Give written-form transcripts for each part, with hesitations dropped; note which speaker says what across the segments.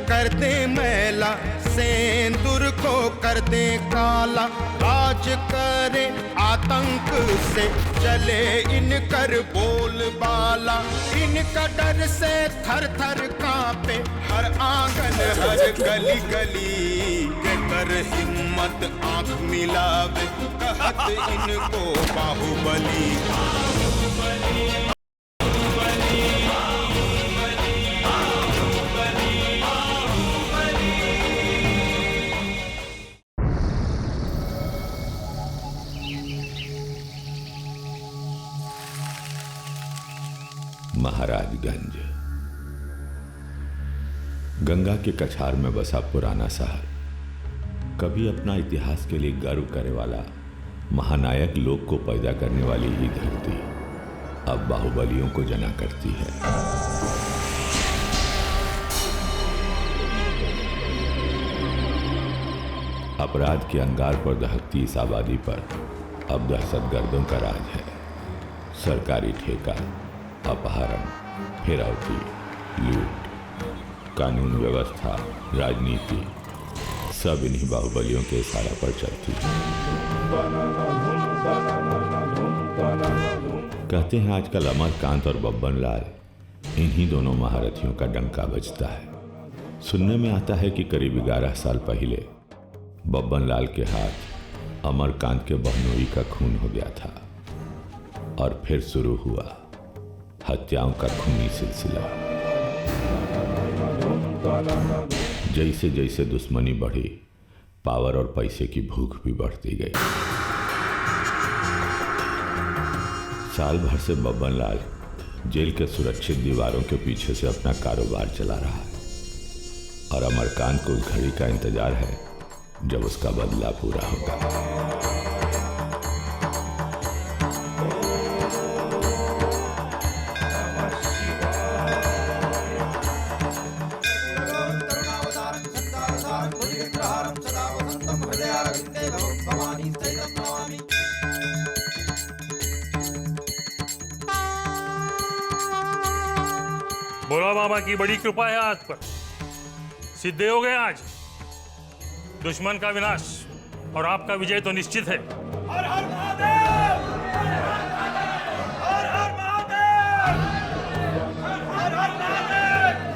Speaker 1: कर दे मैला, सेंदूर को कर दे काला, राज करे आतंक से चले इनकर बोलबाला। इनका डर से थर थर कांपे हर आंगन हर गली गली। के कर हिम्मत आंख मिलावे कहत इनको बाहुबली।
Speaker 2: महाराजगंज गंगा के कछार में बसा पुराना शहर, कभी अपना इतिहास के लिए गर्व करने वाला महानायक लोग को पैदा करने वाली ही धरती अब बाहुबलियों को जना करती है। अपराध के अंगार पर दहकती इस आबादी पर अब दहशतगर्दों का राज है। सरकारी ठेका, अपहरण, फिरौती, लूट, कानून व्यवस्था, राजनीति सब इन्हीं बाहुबलियों के इशारा पर चलती है। कहते हैं आजकल अमरकांत और बब्बन लाल इन्हीं दोनों महारथियों का डंका बजता है। सुनने में आता है कि करीब 11 साल पहले बब्बन लाल के हाथ अमरकांत के बहनोई का खून हो गया था और फिर शुरू हुआ हत्याओं का खूनी सिलसिला। जैसे जैसे दुश्मनी बढ़ी, पावर और पैसे की भूख भी बढ़ती गई। साल भर से बब्बन लाल जेल के सुरक्षित दीवारों के पीछे से अपना कारोबार चला रहा है और अमरकांत को उस घड़ी का इंतजार है जब उसका बदला पूरा होगा।
Speaker 3: भोला बाबा की बड़ी कृपा है आज पर, सिद्धे हो गए आज। दुश्मन का विनाश और आपका विजय तो निश्चित है। हर हर महादेव! हर हर महादेव! हर हर महादेव!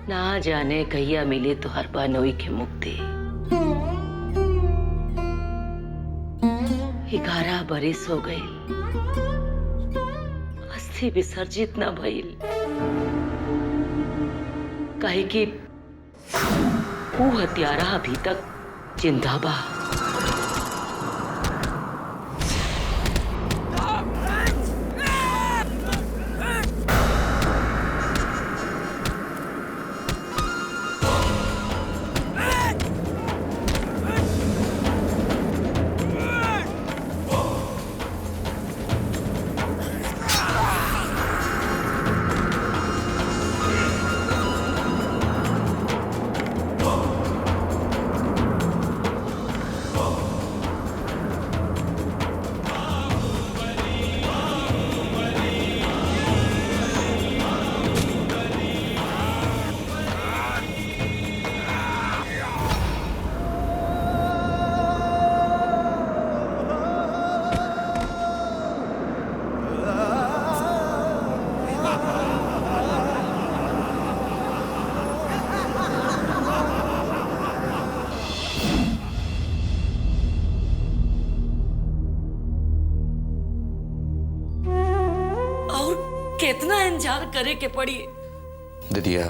Speaker 4: ना जाने कहिया मिले तो हर बहनोई की मुक्ति। 11 बरिस हो गई, अस्थि विसर्जित न भइल। काहे कि वो हत्यारा अभी तक जिंदा बा। जंजार करे के पड़ी।
Speaker 5: दीदिया,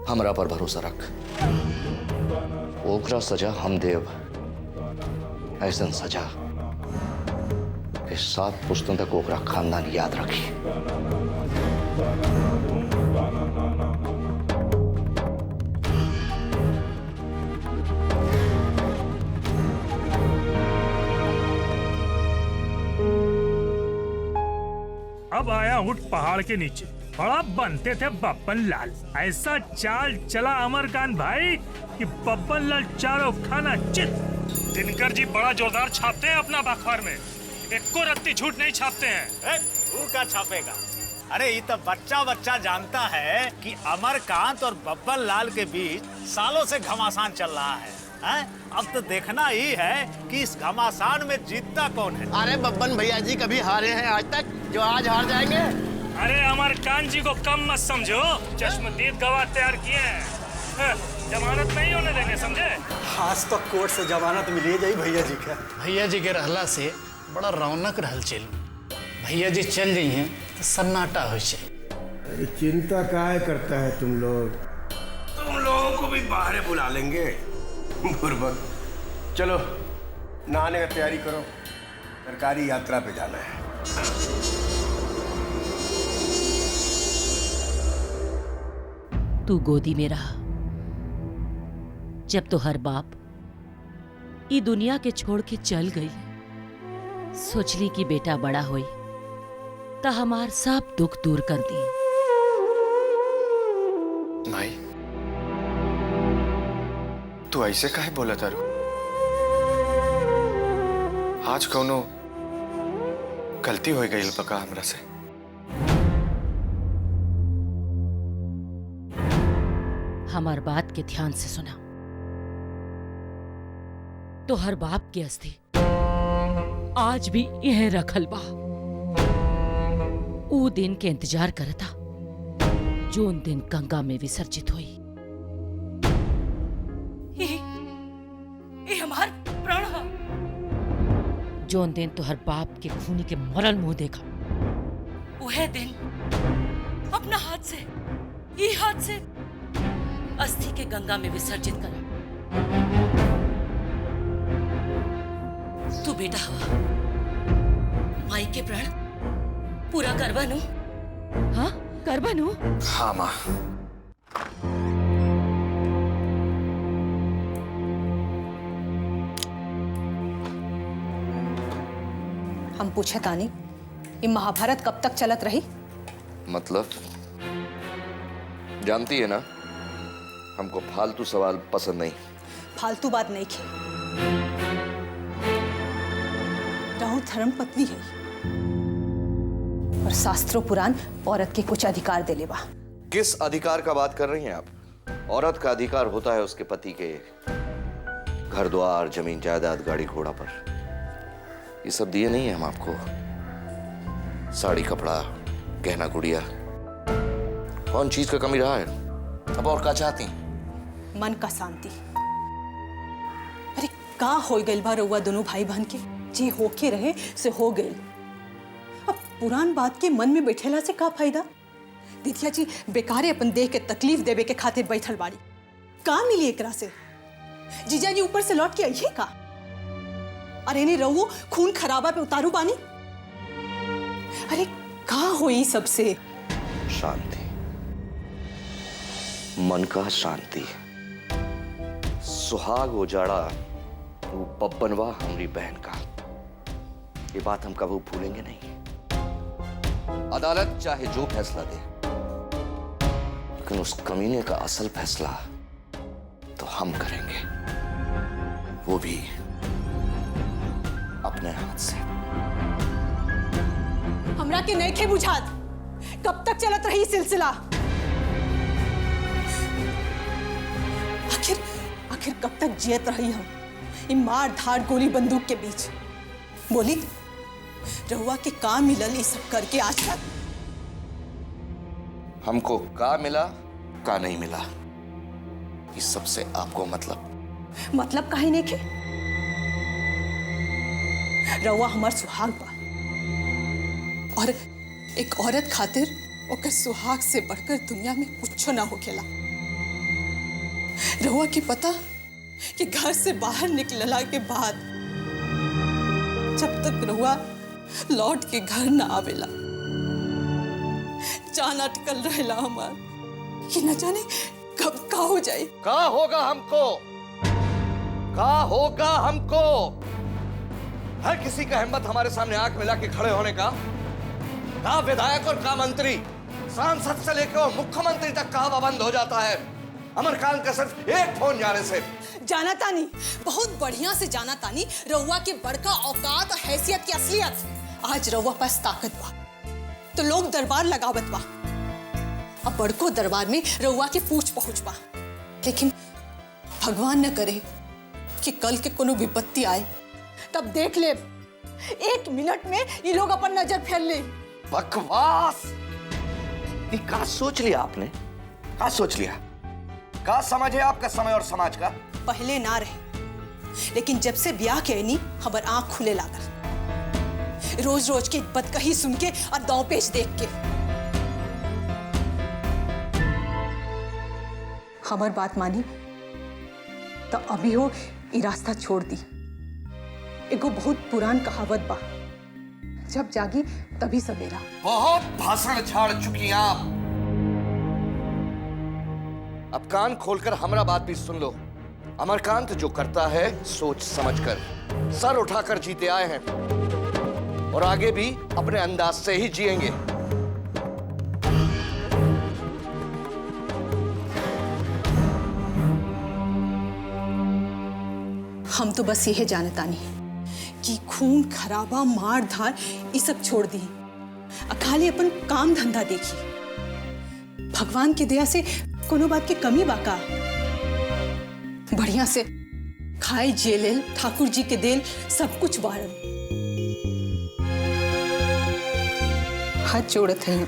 Speaker 5: हमरा पर भरोसा रख। ओकरा सजा हम देव, ऐसन सजा कि 7 पुश्तों तक ओकरा खानदान याद रखी।
Speaker 3: अब आया उठ पहाड़ के नीचे, बड़ा बनते थे बब्बन लाल। ऐसा चाल चला अमरकांत भाई कि बब्बन लाल चारों खाना चित। दिनकर जी बड़ा जोरदार छापते हैं अपना अखबार में, एको रत्ती झूठ नहीं छापते हैं।
Speaker 6: तू क्या छापेगा? अरे ये तो बच्चा जानता है कि अमरकांत और बब्बन लाल के बीच सालों से घमासान चल रहा है। अब तो देखना ही है कि इस घमासान में जीतता कौन है।
Speaker 7: अरे बब्बन भैया जी कभी हारे हैं आज तक जो आज हार जाएंगे?
Speaker 3: अरे अमरकांत जी को कम मत समझो, चश्मदीद गवाह तैयार किए हैं, जमानत नहीं होने देंगे, समझे?
Speaker 8: आज तो कोर्ट से जमानत मिली जाई भैया जी का।
Speaker 6: भैया जी के रहला से बड़ा रौनक रहल चल। भैया जी चल जाई हैं तो सन्नाटा हो जाए।
Speaker 9: अरे चिंता काहे करता है तुम लोग? तुम लोगों को भी बाहर बुला लेंगे। बुर्बक, चलो नहाने का तैयारी करो, सरकारी यात्रा पे जाना है।
Speaker 4: तू गोदी में रहा जब तो हर बाप ई दुनिया के छोड़ के चल गई। सोचली कि बेटा बड़ा होई ता हमार सब दुख दूर कर दी।
Speaker 10: माई, तू ऐसे काहे बोला तारू? आज कौनो गलती हो गई पका हमरा से?
Speaker 4: हमार बात के ध्यान से सुना। तो हर बाप की अस्थि आज भी यह रखल बा। ऊ दिन के इंतजार करता जोन दिन गंगा में विसर्जित हुई। ये हमार प्राण हा। जोन दिन तो हर बाप के खूनी के मरल मुंह देखा, वह दिन अपना हाथ से, ये हाथ से अस्थि के गंगा में विसर्जित कर। तू बेटा हुआ, माई के प्राण पूरा करवा नु। हाँ करवा नु।
Speaker 10: हाँ माँ।
Speaker 11: हम पूछे तानी, ये महाभारत कब तक चलत रही?
Speaker 5: मतलब जानती है ना, हमको फालतू सवाल पसंद नहीं।
Speaker 11: फालतू बात नहीं की। राहुल धर्म पत्नी है और शास्त्रों पुराण औरत के कुछ अधिकार दे लेवा।
Speaker 5: किस अधिकार का बात कर रही हैं आप? औरत का अधिकार होता है उसके पति के घर द्वार, जमीन जायदाद, गाड़ी घोड़ा पर। ये सब दिए नहीं है हम आपको? साड़ी, कपड़ा, गहना गुड़िया, कौन चीज का कमी रहा है? अब और क्या चाहती?
Speaker 11: मन का शांति। अरे का हो गइल बा रउआ दोनों भाई बहन के? जे होके रहे से हो गइल। अब पुरान बात के मन में बैठेला से का फायदा? दिथिया जी बेकारे अपन देह के तकलीफ देवे के खातिर बैठल बाड़ी। का मिली एकरा से? जीजा जी ऊपर से लौट के आइए का? अरे ने रहुओ खून खराबा पे उतारू बानी। अरे का होई सबसे?
Speaker 5: शांति, मन का शांति। सुहाग उजाड़ा वो बब्बनवा हमारी बहन का, ये बात हम कभी भूलेंगे नहीं। अदालत चाहे जो फैसला दे, लेकिन उस कमीने का असल फैसला तो हम करेंगे, वो भी अपने हाथ से।
Speaker 11: हमरा के नहीं खे बुझात कब तक चलत रही सिलसिला? आखिर कब तक जियत रही हम इन मार धार गोली बंदूक के बीच? बोली रहुआ के का मिलल ये सब करके आज तक?
Speaker 5: हमको का मिला का नहीं मिला इस सब से आपको मतलब
Speaker 11: काहे नहीं खे? रहुआ हमार सुहाग बा और एक औरत खातिर ओकर सुहाग से बढ़कर दुनिया में कुछ ना होखेला। रहुआ के पता कि घर से बाहर निकलला के बाद जब तक रहुआ लौट के घर ना आवेला, जान अटकल रहेला हमार कि न जाने कब का हो जाए।
Speaker 5: का होगा हमको, का होगा हमको? हर किसी का हिम्मत हमारे सामने आंख मिला के खड़े होने का? का विधायक और का मंत्री, सांसद से लेकर और मुख्यमंत्री तक का पाबंद हो जाता है अमरकांत का सिर्फ एक फोन जाने से?
Speaker 11: जाना तानी, बहुत बढ़िया से जाना तानी रउआ के बड़का औकात और हैसियत की असलियत। आज रउआ पास ताकत बा तो लोग दरबार लगावत बा। अब बड़को दरबार में रउआ के पूछ पहुंच बा, लेकिन भगवान न करे कि कल के कोनो विपत्ति आए, तब देख ले 1 मिनट में ये लोग अपन नजर फेर ले।
Speaker 5: बकवास! ये का सोच लिया आपने? का सोच लिया? का समझ है आपका समय और समाज का?
Speaker 11: पहले ना रहे, लेकिन जब से ब्याह के नहीं हमार आंख खुले लागल। रोज रोज की बदकही सुन के और दांव पेच देख के। हमार बात मानी तो अभी हो ये रास्ता छोड़ दी। एगो बहुत पुरान कहावत बा, जब जागी तभी सवेरा।
Speaker 5: बहुत भाषण झाड़ चुकी आप। अब कान खोलकर हमारा बात भी सुन लो। अमरकांत जो करता है सोच समझकर, सर उठाकर जीते आए हैं और आगे भी अपने अंदाज से ही जिएंगे।
Speaker 11: हम तो बस यही जानता नहीं कि खून खराबा मार धार ये सब छोड़ दी, खाली अपन काम धंधा देखी। भगवान की दया से कोनो बात की कमी बाका, बढ़िया से खाए जेलेल ठाकुर जी के देल सब कुछ बारन। हाथ जोड़त है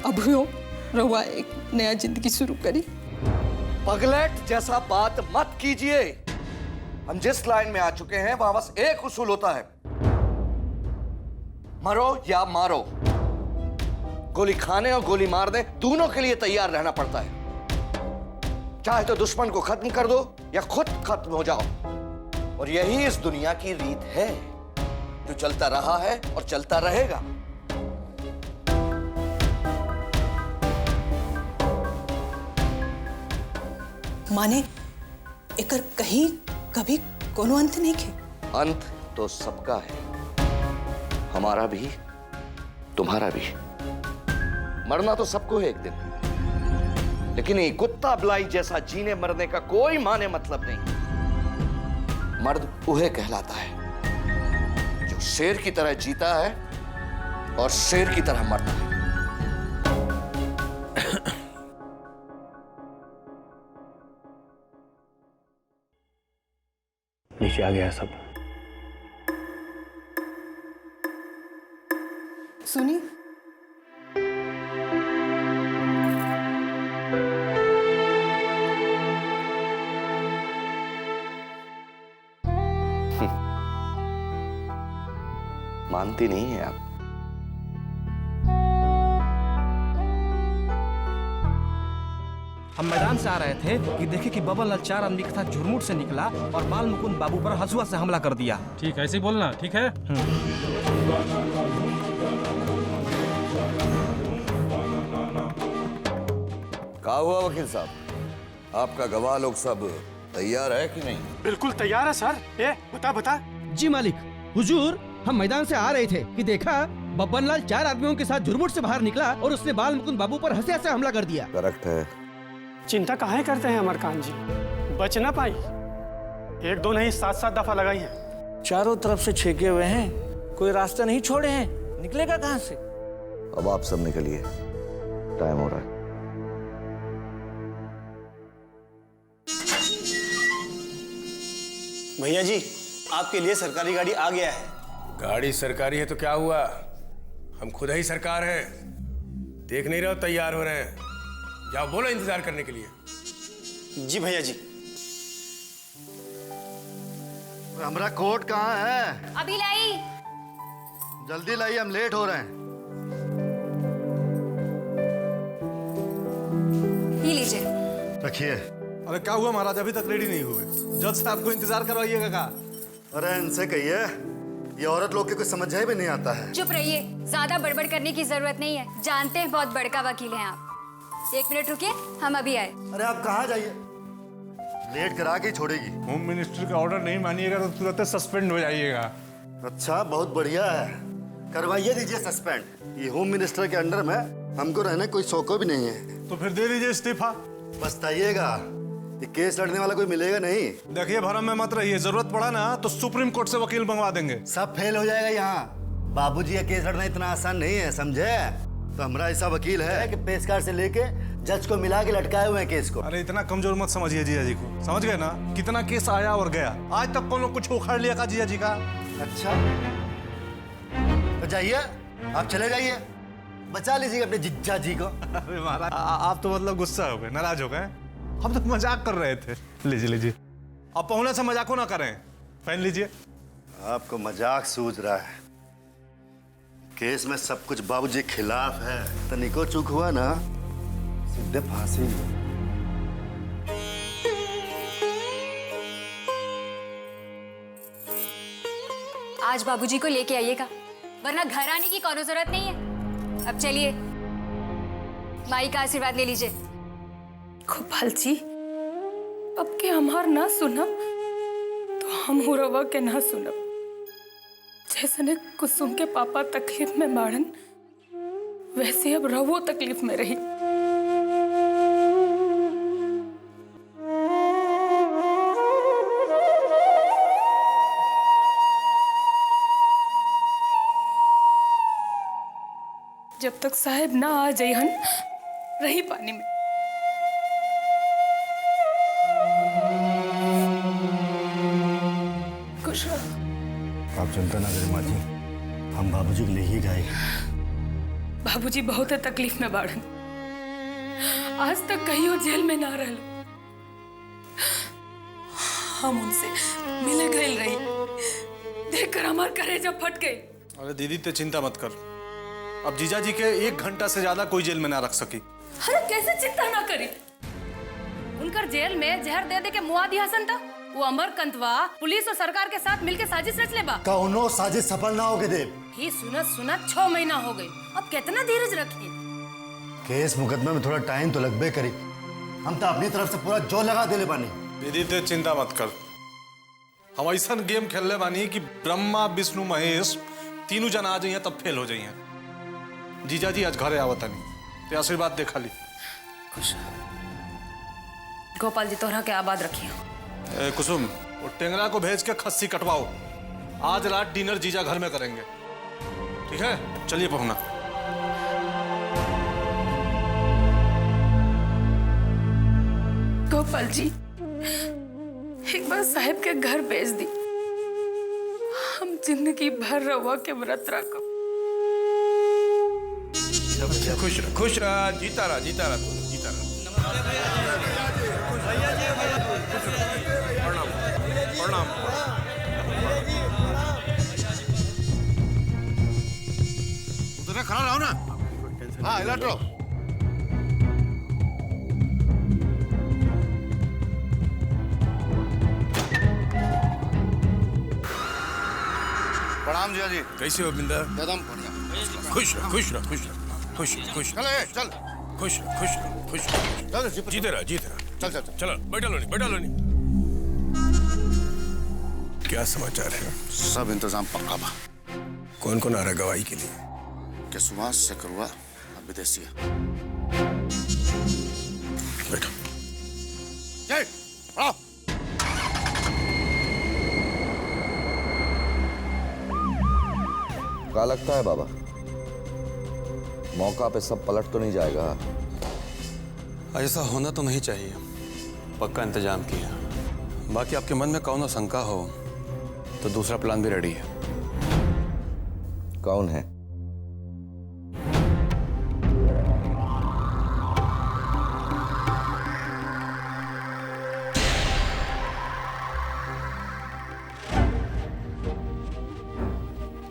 Speaker 11: अब हो रहुआ एक नया जिंदगी शुरू करी।
Speaker 5: पगलेट जैसा बात मत कीजिए। हम जिस लाइन में आ चुके हैं वहां बस एक उसूल होता है, मरो या मारो। गोली खाने और गोली मारने दोनों के लिए तैयार रहना पड़ता है। चाहे तो दुश्मन को खत्म कर दो या खुद खत्म हो जाओ। और यही इस दुनिया की रीत है, जो चलता रहा है और चलता रहेगा।
Speaker 11: माने एकर कहीं कभी कोनो अंत नहीं खे?
Speaker 5: अंत तो सबका है, हमारा भी तुम्हारा भी। मरना तो सबको है एक दिन, लेकिन ये कुत्ता बिलाई जैसा जीने मरने का कोई माने मतलब नहीं। मर्द उहे कहलाता है जो शेर की तरह जीता है और शेर की तरह मरता है।
Speaker 9: नीचे आ गया सब।
Speaker 11: सुनी,
Speaker 5: मानती नहीं है आप।
Speaker 8: हम मैदान से आ रहे थे कि देखे कि बबन लाल 4 आदमी के साथ झुरमुट से निकला और बाल मुकुंद बाबू पर हंसुआ से हमला कर दिया।
Speaker 3: ठीक है, ऐसे ही बोलना, ठीक है?
Speaker 5: क्या हुआ वकील साहब, आपका गवाह लोग सब तैयार है कि नहीं?
Speaker 12: बिल्कुल तैयार है सर। ये बता।
Speaker 8: जी मालिक, हुजूर हम मैदान से आ रहे थे कि देखा बब्बन लाल 4 आदमियों के साथ झुरमुट से बाहर निकला और उसने बाल मुकुंद बाबू पर हंसिया से हमला कर दिया।
Speaker 5: करेक्ट है।
Speaker 12: चिंता काहे करते हैं अमरकांत जी, बच ना पाई। 1-2 नहीं 7-7 दफा लगाई है।
Speaker 13: चारों तरफ से छेके हुए हैं, कोई रास्ता नहीं छोड़े हैं, निकलेगा कहां से?
Speaker 5: अब आप सब निकलिए, टाइम हो रहा है।
Speaker 13: भैया जी, आपके लिए सरकारी गाड़ी आ गया है।
Speaker 9: गाड़ी सरकारी है तो क्या हुआ, हम खुद ही सरकार हैं। देख नहीं रहे हो तैयार हो रहे हैं, जाओ बोलो इंतजार करने के लिए।
Speaker 13: जी भैया जी।
Speaker 7: हमारा कोट कहाँ है?
Speaker 14: अभी लाई। जल्दी लाइए, हम लेट हो रहे हैं।
Speaker 15: ये लीजिए।
Speaker 14: रखिए।
Speaker 16: अरे क्या हुआ महाराज, अभी तक रेडी नहीं हुए? जज साहब को इंतजार करवाइएगा का?
Speaker 14: अरे इनसे कहिए, ये औरत लोग के कुछ समझ भी नहीं आता है।
Speaker 15: चुप रहिए, ज्यादा बड़बड़ करने की जरूरत नहीं है। जानते हैं बहुत बड़का वकील हैं आप। 1 मिनट रुकिए, हम अभी आए।
Speaker 14: अरे आप कहाँ जाइए, लेट करा के छोड़ेगी।
Speaker 16: होम मिनिस्टर का ऑर्डर नहीं मानिएगा तो तुरंत सस्पेंड हो जाइएगा।
Speaker 14: अच्छा, बहुत बढ़िया है, करवाइए दीजिए सस्पेंड। ये होम मिनिस्टर के अंडर में हमको रहने कोई शौक भी नहीं है।
Speaker 16: तो फिर दे दीजिए इस्तीफा।
Speaker 14: पछताइएगा, ये केस लड़ने वाला कोई मिलेगा नहीं।
Speaker 16: देखिए भरम में मत रहिए, जरूरत पड़ा ना तो सुप्रीम कोर्ट से वकील मंगवा देंगे।
Speaker 14: सब फेल हो जाएगा यहाँ। बाबूजी, ये केस लड़ना इतना आसान नहीं है, समझे? तो हमारा ऐसा वकील है कि पेशकार से लेके जज को मिला के लटकाए हुए हैं केस को।
Speaker 16: अरे इतना कमजोर मत समझिए जिया जी को, समझ गए ना? कितना केस आया और गया, आज तक कौन कुछ उखाड़ लिया का जिया जी का?
Speaker 14: अच्छा, तो जाइए, आप चले जाइए, बचा लीजिए अपने जिज्जा जी को।
Speaker 16: अरे महाराज, आप तो मतलब गुस्सा हो गए, नाराज हो गए। हम तो मजाक कर रहे थे। लीजिए लीजिए, अब पहुंचने से मजाक ना करें, पहन लीजिए।
Speaker 14: आपको मजाक सूझ रहा है, केस में सब कुछ बाबूजी के खिलाफ है। तनिको चूक हुआ ना, सीधे फांसी।
Speaker 15: आज बाबूजी को लेके आइएगा, वरना घर आने की कोई जरूरत नहीं है। अब चलिए, माई का आशीर्वाद ले लीजिए।
Speaker 4: गोपाल जी, अब के हमार ना सुनब तो हम हुरवा के ना सुनब। जैसे कुसुम के पापा तकलीफ में बाड़न, वैसे अब रवो तकलीफ में रही। जब तक साहब ना आ जाइहन रही पानी में। खुश रहो।
Speaker 14: आप चिंता ना करें माँ जी, हम बाबूजी के लिए ही गए।
Speaker 4: बाबूजी बहुत तकलीफ में बाड़न, आज तक कहियो जेल में ना रहल। हम उनसे मिले गए रही, देखकर हमार कलेजा फट गई।
Speaker 16: अरे दीदी ते चिंता मत कर, अब जीजा जी के 1 घंटा से ज्यादा कोई जेल में ना रख सकी।
Speaker 4: अरे कैसे चिंता ना करी, उनकर जेल में जहर दे दे के मुआ दिया हसन था। वो अमरकंतवा पुलिस और सरकार के साथ मिलकर साजिश रच ले बा।
Speaker 14: कौनो साजिश सफल ना होगे देव।
Speaker 4: ही सुनत सुनत 6 महीना हो गई, अब कितना धीरज रखी।
Speaker 14: केस मुकदमे में थोड़ा टाइम तो लगबे करी, हम तो अपनी तरफ से पूरा जोर लगा देले बानी।
Speaker 16: दीदी ते चिंता मत कर, हम ऐसा गेम खेलने बानी कि ब्रह्मा विष्णु महेश तीनों जन आ जाइए तब फेल हो जाइए। जीजा जी आज घरे आवता नहीं, ते आशीर्वाद दे खाली।
Speaker 4: खुश गोपाल जी तोहरा के आबाद रखिए।
Speaker 16: कुसुम, वो टेंगरा को भेज के खस्सी कटवाओ, आज रात डिनर जीजा घर में करेंगे, ठीक है? चलिए पहुंचना।
Speaker 4: गोपाल जी, एक बार साहब के घर भेज दी, हम जिंदगी भर रवा के व्रत रखो।
Speaker 10: खुश रह, खुश रह, जीता रहा, जीता रहा, जीता रहा। प्रणाम, प्रणाम।
Speaker 9: उधर खड़ा रहो ना। हाँ, इलाट रहो। प्रणाम जीजा जी।
Speaker 10: कैसे हो बिंदा?
Speaker 9: एकदम बढ़िया।
Speaker 10: खुश रह, खुश रह, खुश रह, खुश खुश।
Speaker 9: चल चल।
Speaker 10: खुश खुश खुश।
Speaker 9: चल
Speaker 10: जीते रहा, जीते रहा।
Speaker 9: चल चल
Speaker 10: चलो, बैठा लो नहीं, बैठा लो नहीं। क्या समाचार है?
Speaker 9: सब इंतजाम पक्का बा।
Speaker 10: कौन कौन आ रहा है गवाही के लिए?
Speaker 9: के सुहास से करुआ और विदेशिया।
Speaker 10: बैठो।
Speaker 9: जय, आओ।
Speaker 5: क्या लगता है बाबा, मौका पे सब पलट तो नहीं जाएगा?
Speaker 17: ऐसा होना तो नहीं चाहिए, पक्का इंतजाम किया। बाकी आपके मन में कौन शंका हो तो दूसरा प्लान भी रेडी है।
Speaker 5: कौन है?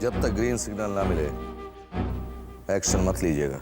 Speaker 5: जब तक ग्रीन सिग्नल ना मिले एक्शन मत लीजिएगा।